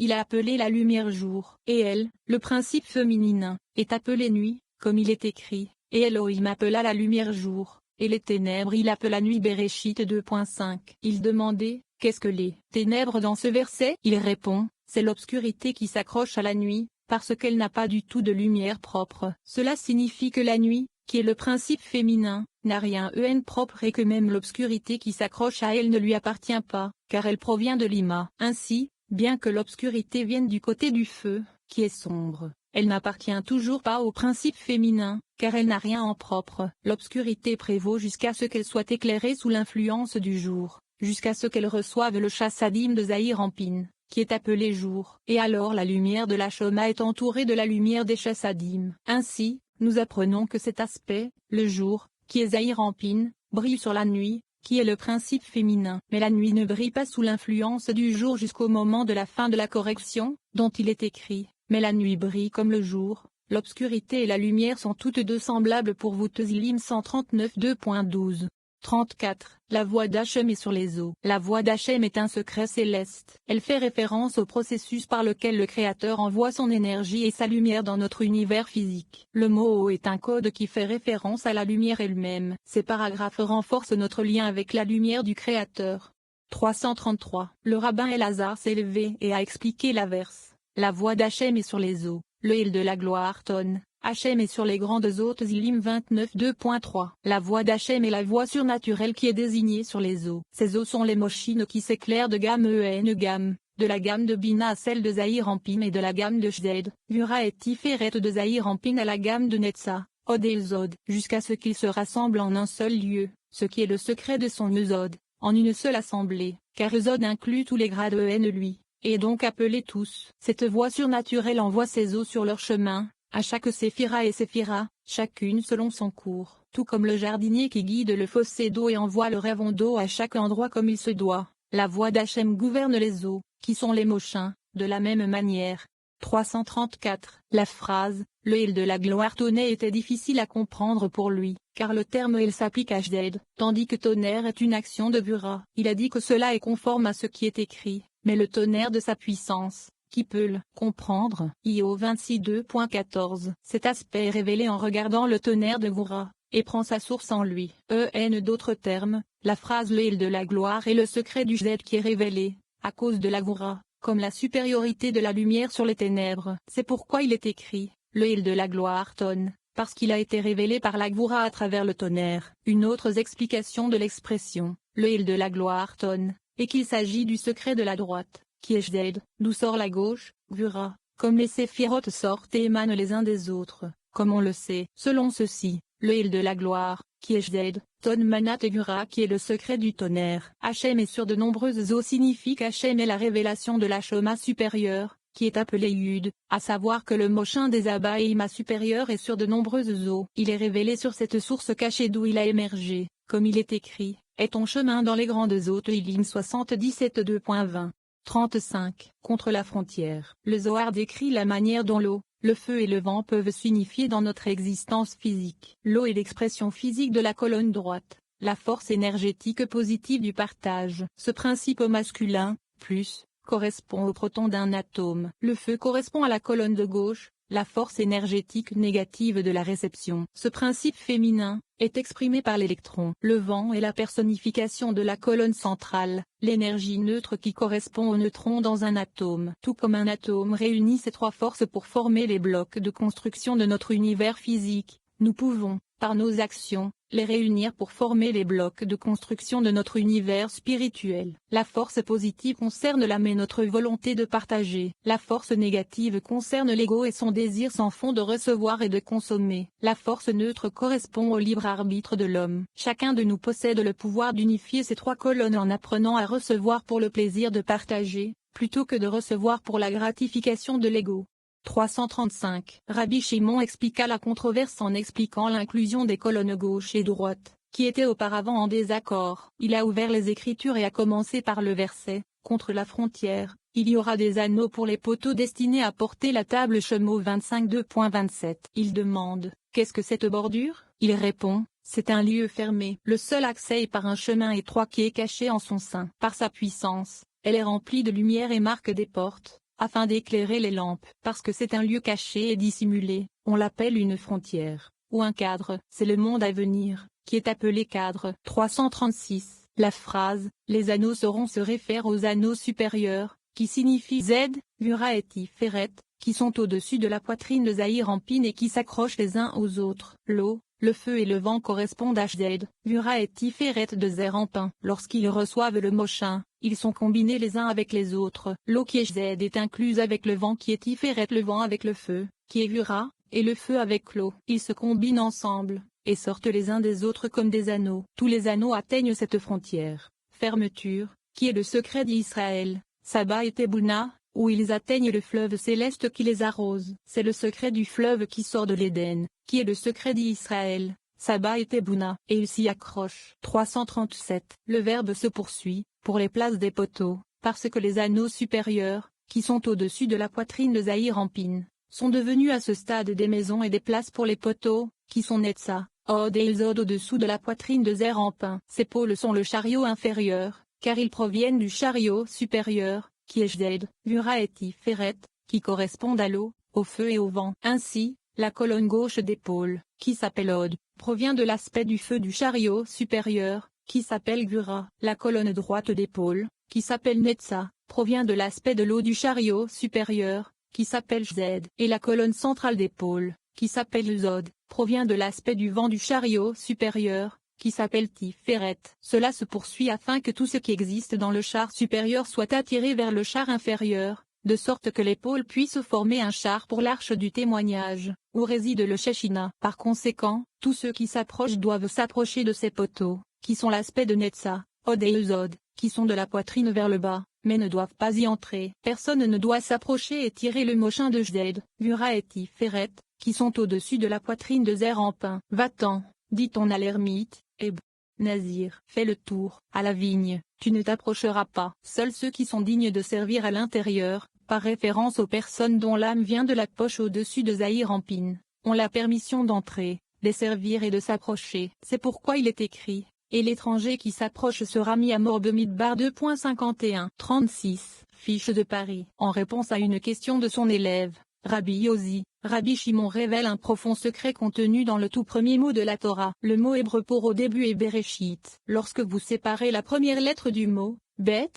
il a appelé la lumière jour. Et elle, le principe féminin, est appelée nuit, comme il est écrit, et Elohim appela la lumière jour, et les ténèbres il appela nuit. Bereshit 2.5. Il demandait, qu'est-ce que les ténèbres dans ce verset? Il répond, c'est l'obscurité qui s'accroche à la nuit, parce qu'elle n'a pas du tout de lumière propre. Cela signifie que la nuit, qui est le principe féminin, n'a rien propre et que même l'obscurité qui s'accroche à elle ne lui appartient pas, car elle provient de l'Ima. Ainsi, bien que l'obscurité vienne du côté du feu, qui est sombre, elle n'appartient toujours pas au principe féminin, car elle n'a rien en propre. L'obscurité prévaut jusqu'à ce qu'elle soit éclairée sous l'influence du jour, jusqu'à ce qu'elle reçoive le chassadim de Zahir Anpin, qui est appelé jour. Et alors la lumière de la Shoma est entourée de la lumière des chassadim. Ainsi, nous apprenons que cet aspect, le jour, qui est Zahir Anpin, brille sur la nuit, qui est le principe féminin. Mais la nuit ne brille pas sous l'influence du jour jusqu'au moment de la fin de la correction, dont il est écrit, mais la nuit brille comme le jour. L'obscurité et la lumière sont toutes deux semblables pour vous. Tesilim 139 2.12. 34. La voix d'Hachem est sur les eaux. La voix d'Hachem est un secret céleste. Elle fait référence au processus par lequel le Créateur envoie son énergie et sa lumière dans notre univers physique. Le mot eau est un code qui fait référence à la lumière elle-même. Ces paragraphes renforcent notre lien avec la lumière du Créateur. 333. Le rabbin Elazar s'est levé et a expliqué la verse. La voix d'Hachem est sur les eaux. Le Hil de la gloire tonne. Hachem est sur les grandes eaux. Tesilim 29 2.3. La voix d'Hachem est la voix surnaturelle qui est désignée sur les eaux. Ces eaux sont les mochines qui s'éclairent de gamme gamme, de la gamme de Bina à celle de Zahir Anpin et de la gamme de Shded, Vura et Tiferet de Zahir Anpin à la gamme de Netza, Od et Zod, jusqu'à ce qu'ils se rassemblent en un seul lieu, ce qui est le secret de son Zod, en une seule assemblée, car Zod inclut tous les grades lui, et est donc appelé tous. Cette voix surnaturelle envoie ses eaux sur leur chemin, à chaque séphira et séphira, chacune selon son cours, tout comme le jardinier qui guide le fossé d'eau et envoie le ravin d'eau à chaque endroit comme il se doit. La voix d'Hachem gouverne les eaux, qui sont les mochins, de la même manière. 334. La phrase, le Hil de la gloire tonnait était difficile à comprendre pour lui, car le terme Hil s'applique à Shded, tandis que tonnerre est une action de Bura. Il a dit que cela est conforme à ce qui est écrit, mais le tonnerre de sa puissance, qui peut le comprendre. Io 26 2.14. Cet aspect est révélé en regardant le tonnerre de Goura, et prend sa source en lui. D'autres termes, la phrase le Hil de la gloire est le secret du Shded qui est révélé, à cause de la Goura, comme la supériorité de la lumière sur les ténèbres. C'est pourquoi il est écrit, le Hil de la gloire tonne, parce qu'il a été révélé par la Goura à travers le tonnerre. Une autre explication de l'expression, le Hil de la gloire tonne, est qu'il s'agit du secret de la droite, qui est Shded, d'où sort la gauche, Gura, comme les séphirotes sortent et émanent les uns des autres, comme on le sait. Selon ceci, le Hil de la gloire, qui est Shded, tonne Manat et Gura qui est le secret du tonnerre. Hachem est sur de nombreuses eaux signifie qu'Hachem est la révélation de la Shoma supérieure, qui est appelée Yud, à savoir que le mochin des Abba et Ima supérieur est sur de nombreuses eaux. Il est révélé sur cette source cachée d'où il a émergé, comme il est écrit, est ton chemin dans les grandes eaux. Teilim 77 2.20. 35. Contre la frontière. Le Zohar décrit la manière dont l'eau, le feu et le vent peuvent s'unifier dans notre existence physique. L'eau est l'expression physique de la colonne droite, la force énergétique positive du partage. Ce principe au masculin, plus, correspond au proton d'un atome. Le feu correspond à la colonne de gauche, la force énergétique négative de la réception. Ce principe féminin est exprimé par l'électron. Le vent est la personnification de la colonne centrale, l'énergie neutre qui correspond au neutron dans un atome. Tout comme un atome réunit ces trois forces pour former les blocs de construction de notre univers physique, nous pouvons, par nos actions, les réunir pour former les blocs de construction de notre univers spirituel. La force positive concerne l'âme et notre volonté de partager. La force négative concerne l'ego et son désir sans fond de recevoir et de consommer. La force neutre correspond au libre arbitre de l'homme. Chacun de nous possède le pouvoir d'unifier ces trois colonnes en apprenant à recevoir pour le plaisir de partager, plutôt que de recevoir pour la gratification de l'ego. 335. Rabbi Shimon expliqua la controverse en expliquant l'inclusion des colonnes gauche et droite, qui étaient auparavant en désaccord. Il a ouvert les Écritures et a commencé par le verset, contre la frontière, il y aura des anneaux pour les poteaux destinés à porter la table Shemo 25 2.27. Il demande, qu'est-ce que cette bordure? Il répond, c'est un lieu fermé. Le seul accès est par un chemin étroit qui est caché en son sein. Par sa puissance, elle est remplie de lumière et marque des portes. afin d'éclairer les lampes. Parce que c'est un lieu caché et dissimulé, on l'appelle une frontière, ou un cadre. C'est le monde à venir, qui est appelé cadre. 336. La phrase « les anneaux seront » se réfère aux anneaux supérieurs, qui signifient Z, Vura et Tiferet, qui sont au-dessus de la poitrine de Zahir-Ampin et qui s'accrochent les uns aux autres. L'eau, le feu et le vent correspondent à Z, Vura et Tiferet de Zahir-Ampin. Lorsqu'ils reçoivent le mochin, ils sont combinés les uns avec les autres. L'eau qui est Z est incluse avec le vent qui est Tiferet, le vent avec le feu, qui est Vura, et le feu avec l'eau. Ils se combinent ensemble, et sortent les uns des autres comme des anneaux. Tous les anneaux atteignent cette frontière, fermeture, qui est le secret d'Israël, Saba et Tebouna, où ils atteignent le fleuve céleste qui les arrose. C'est le secret du fleuve qui sort de l'Éden, qui est le secret d'Israël, Saba et Tebouna, et ils s'y accrochent. 337. Le verbe se poursuit, pour les places des poteaux, parce que les anneaux supérieurs, qui sont au-dessus de la poitrine de Zahir-Ampin, sont devenus à ce stade des maisons et des places pour les poteaux, qui sont Netza, Od et Ilzod au-dessous de la poitrine de Zahir-Ampin. Ces pôles sont le chariot inférieur, car ils proviennent du chariot supérieur, qui est Jed, Vura et Tiferet, qui correspondent à l'eau, au feu et au vent. Ainsi, la colonne gauche des pôles, qui s'appelle Od, provient de l'aspect du feu du chariot supérieur, qui s'appelle Vura. La colonne droite des pôles, qui s'appelle Netza, provient de l'aspect de l'eau du chariot supérieur, qui s'appelle Jed. Et la colonne centrale des pôles, qui s'appelle Zod, provient de l'aspect du vent du chariot supérieur, qui s'appelle Tiferet. Cela se poursuit afin que tout ce qui existe dans le char supérieur soit attiré vers le char inférieur, de sorte que les pôles puissent former un char pour l'arche du témoignage, où réside le Shekhinah. Par conséquent, tous ceux qui s'approchent doivent s'approcher de ces poteaux, qui sont l'aspect de Netza, Od et Uzod, qui sont de la poitrine vers le bas, mais ne doivent pas y entrer. Personne ne doit s'approcher et tirer le mochin de Jed, Vura et Tiferet, qui sont au-dessus de la poitrine de Zahir-Ampin. Va-t'en, dit-on à l'ermite, et Nazir, fais le tour, à la vigne, tu ne t'approcheras pas. Seuls ceux qui sont dignes de servir à l'intérieur, par référence aux personnes dont l'âme vient de la poche au-dessus de Zahir-Ampin, ont la permission d'entrer, de servir et de s'approcher. C'est pourquoi il est écrit, et l'étranger qui s'approche sera mis à mort. Bamidbar 2.51. 36. Fiche de Paris. En réponse à une question de son élève, Rabbi Yossi, Rabbi Shimon révèle un profond secret contenu dans le tout premier mot de la Torah. Le mot hébreu pour au début est Bereshit. Lorsque vous séparez la première lettre du mot, Bet,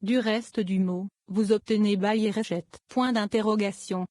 du reste du mot, vous obtenez Bayereshet. Point d'interrogation.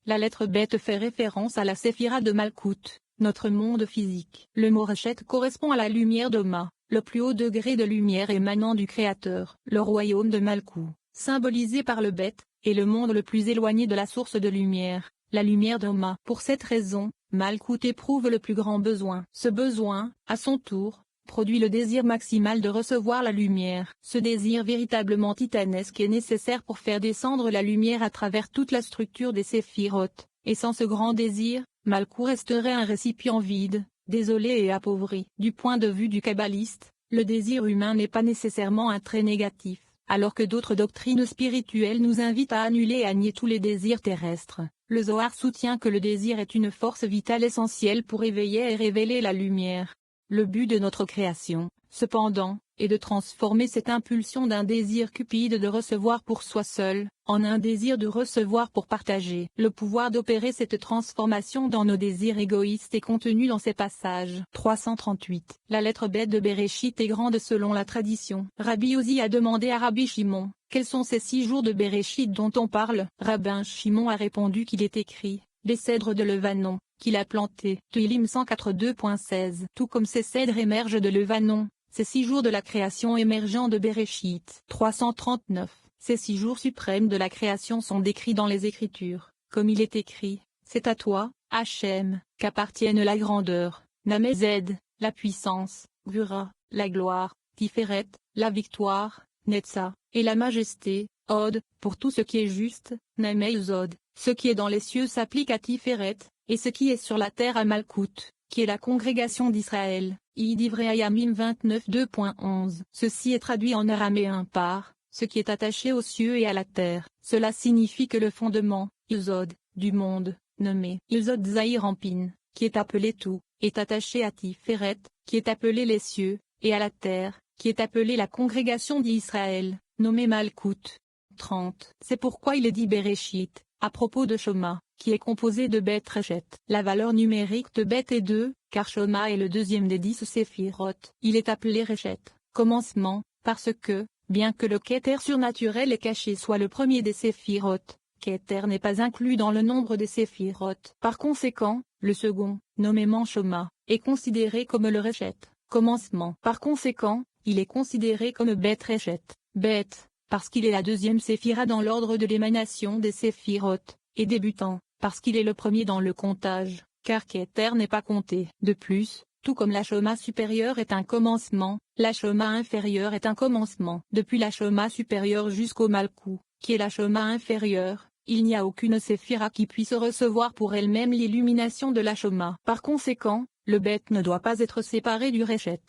La lettre Bet fait référence à la séphira de Malkout, notre monde physique. Le mot Reshet correspond à la lumière d'Oma, le plus haut degré de lumière émanant du Créateur. Le royaume de Malkout, symbolisé par le Bet, est le monde le plus éloigné de la source de lumière, la lumière d'Oma. Pour cette raison, Malkout éprouve le plus grand besoin. Ce besoin, à son tour, produit le désir maximal de recevoir la lumière. Ce désir véritablement titanesque est nécessaire pour faire descendre la lumière à travers toute la structure des séphirotes, et sans ce grand désir, Malkout resterait un récipient vide, désolé et appauvri. Du point de vue du kabbaliste, le désir humain n'est pas nécessairement un trait négatif, alors que d'autres doctrines spirituelles nous invitent à annuler et à nier tous les désirs terrestres. Le Zohar soutient que le désir est une force vitale essentielle pour éveiller et révéler la lumière. Le but de notre création, cependant, est de transformer cette impulsion d'un désir cupide de recevoir pour soi seul, en un désir de recevoir pour partager. Le pouvoir d'opérer cette transformation dans nos désirs égoïstes est contenu dans ces passages. 338. La lettre Bet de Bereshit est grande selon la tradition. Rabbi Yossi a demandé à Rabbi Shimon, quels sont ces 6 jours de Bereshit dont on parle? Rabbin Shimon a répondu qu'il est écrit, les cèdres de Levanon, qu'il a plantés. Tehillim 182.16. Tout comme ces cèdres émergent de Levanon, ces 6 jours de la création émergeant de Bereshit. 339. Ces 6 jours suprêmes de la création sont décrits dans les Écritures, comme il est écrit, c'est à toi, Hachem, qu'appartiennent la grandeur, Namezed, la puissance, Gura, la gloire, Tiferet, la victoire, Netza, et la majesté, Od, pour tout ce qui est juste, Namezod. Ce qui est dans les cieux s'applique à Tiferet, et ce qui est sur la terre à Malkout, qui est la congrégation d'Israël. Yamim 29 2.11. Ceci est traduit en araméen par ce qui est attaché aux cieux et à la terre. Cela signifie que le fondement, Ilzod, du monde, nommé Ilzod Zahir-Ampin, qui est appelé tout, est attaché à Tiferet, qui est appelé les cieux, et à la terre, qui est appelée la congrégation d'Israël, nommée Malkout. 30. C'est pourquoi il est dit Bereshit, à propos de Shoma, qui est composé de Bet Reshet. La valeur numérique de Bet est 2, car Shoma est le deuxième des 10 séphiroth. Il est appelé Reshet, commencement, parce que, bien que le Keter surnaturel et caché soit le premier des séphiroth, Keter n'est pas inclus dans le nombre des séphiroth. Par conséquent, le second, nommément Shoma, est considéré comme le Reshet, commencement. Par conséquent, il est considéré comme Bet Reshet, Bet, parce qu'il est la deuxième séphira dans l'ordre de l'émanation des séphiroth, et débutant, parce qu'il est le premier dans le comptage, car Keter n'est pas compté. De plus, tout comme la Shoma supérieure est un commencement, la Shoma inférieure est un commencement. Depuis la Shoma supérieure jusqu'au Malkou, qui est la Shoma inférieure, il n'y a aucune séphira qui puisse recevoir pour elle-même l'illumination de la Shoma. Par conséquent, le Bet ne doit pas être séparé du Reshet.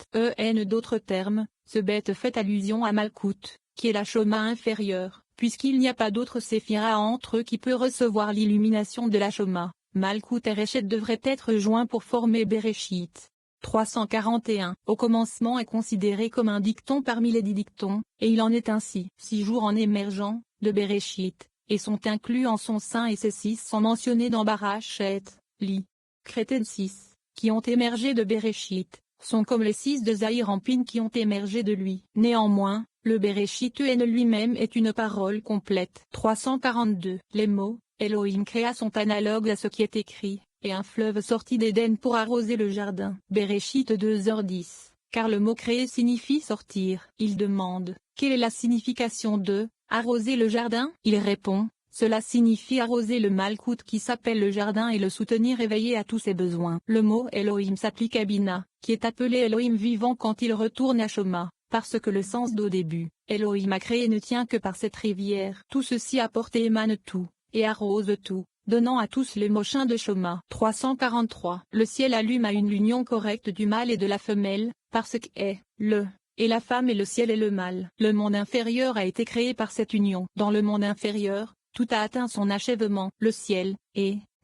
D'autres termes, ce Bet fait allusion à Malkout, qui est la Shoma inférieure, puisqu'il n'y a pas d'autre séphira entre eux qui peut recevoir l'illumination de la Shoma. Malkout et Reshet devraient être joints pour former Bereshit. 341. Au commencement est considéré comme un dicton parmi les 10 dictons, et il en est ainsi. 6 jours en émergent, de Bereshit, et sont inclus en son sein, et ces 6 sont mentionnés dans Barachet, Li, Créten 6, qui ont émergé de Bereshit, sont comme les 6 de Zahir Anpin qui ont émergé de lui. Néanmoins, le Bereshit lui-même est une parole complète. 342. Les mots Elohim créa sont analogues à ce qui est écrit, et un fleuve sortit d'Éden pour arroser le jardin. Bereshit 2h10. Car le mot créer signifie sortir. Il demande, quelle est la signification de arroser le jardin? Il répond, cela signifie arroser le Malkout qui s'appelle le jardin et le soutenir éveillé à tous ses besoins. Le mot Elohim s'applique à Bina, qui est appelé Elohim vivant quand il retourne à Shoma, parce que le sens d'au début, Elohim a créé ne tient que par cette rivière. Tout ceci apporte et émane tout, et arrose tout, donnant à tous les mochins de Shoma. 343. Le ciel allume à une union correcte du mâle et de la femelle, parce que le et la femme et le ciel et le mâle. Le monde inférieur a été créé par cette union. Dans le monde inférieur, tout a atteint son achèvement. Le ciel,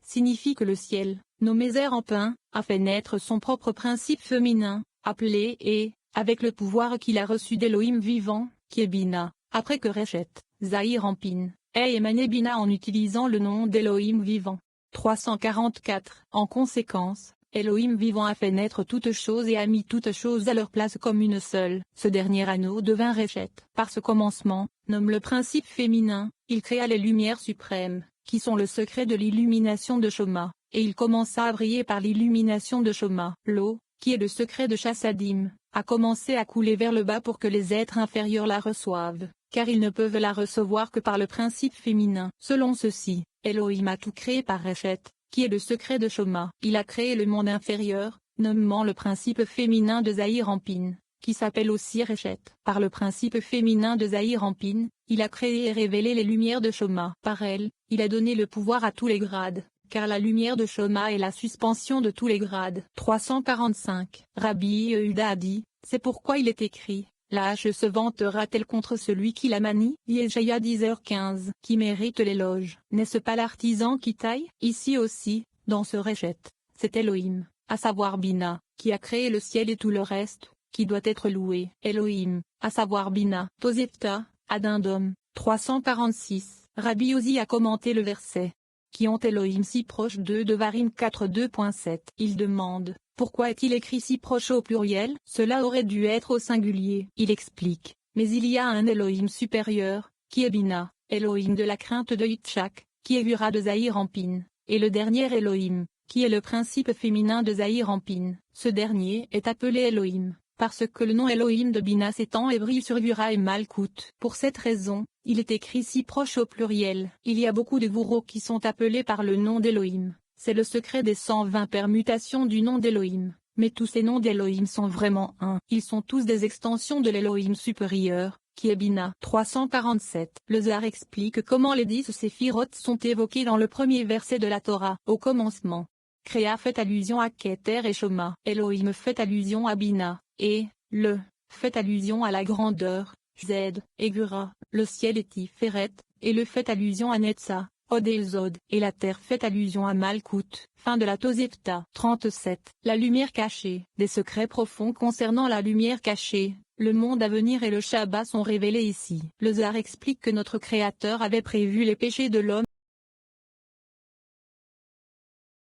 signifie que le ciel, nommé Zer en pain, a fait naître son propre principe féminin, appelé avec le pouvoir qu'il a reçu d'Elohim vivant, qui est Bina, après que Reshet, Zahir Anpin, ait émané Bina en utilisant le nom d'Elohim vivant. 344. En conséquence, Elohim vivant a fait naître toutes choses et a mis toutes choses à leur place comme une seule. Ce dernier anneau devint Reshet. Par ce commencement, nomme le principe féminin, il créa les lumières suprêmes, qui sont le secret de l'illumination de Shoma, et il commença à briller par l'illumination de Shoma. L'eau, qui est le secret de Chassadim, a commencé à couler vers le bas pour que les êtres inférieurs la reçoivent, car ils ne peuvent la recevoir que par le principe féminin. Selon ceci, Elohim a tout créé par Reshet, qui est le secret de Shoma. Il a créé le monde inférieur, nommant le principe féminin de Zahir Anpin, qui s'appelle aussi Reshet. Par le principe féminin de Zahir Anpin, il a créé et révélé les lumières de Shoma. Par elle, il a donné le pouvoir à tous les grades, car la lumière de Shoma est la suspension de tous les grades. 345. Rabbi Yehuda a dit, c'est pourquoi il est écrit, la hache se vantera-t-elle contre celui qui la manie? Yeshaïa 10h15. Qui mérite l'éloge? N'est-ce pas l'artisan qui taille? Ici aussi, dans ce Reshet, c'est Elohim, à savoir Bina, qui a créé le ciel et tout le reste, qui doit être loué. Elohim, à savoir Bina. Tosefta, Adindom. 346. Rabbi Ozi a commenté le verset. Qui ont Elohim si proche d'eux de Varim 4.2.7. Il demande, pourquoi est-il écrit si proche au pluriel? Cela aurait dû être au singulier. Il explique, mais il y a un Elohim supérieur, qui est Bina, Elohim de la crainte de Yitzhak, qui est Gura de Zahir Anpin, et le dernier Elohim, qui est le principe féminin de Zahir Anpin. Ce dernier est appelé Elohim, parce que le nom Elohim de Bina s'étend et brille sur Gura et Malkout. Pour cette raison, il est écrit si proche au pluriel. Il y a beaucoup de gourous qui sont appelés par le nom d'Elohim. C'est le secret des 120 permutations du nom d'Elohim. Mais tous ces noms d'Elohim sont vraiment un. Ils sont tous des extensions de l'Elohim supérieur, qui est Bina. 347. Le Zohar explique comment les 10 séphiroth sont évoqués dans le premier verset de la Torah. Au commencement, Créa fait allusion à Keter et Shoma. Elohim fait allusion à Bina, et le fait allusion à la grandeur, Z, et Gura, le ciel est Tiferet, et le fait allusion à Netza, Od et Zod, et la terre fait allusion à Malkout. Fin de la Tosefta. 37. La lumière cachée. Des secrets profonds concernant la lumière cachée. Le monde à venir et le Shabbat sont révélés ici. Le Zohar explique que notre Créateur avait prévu les péchés de l'homme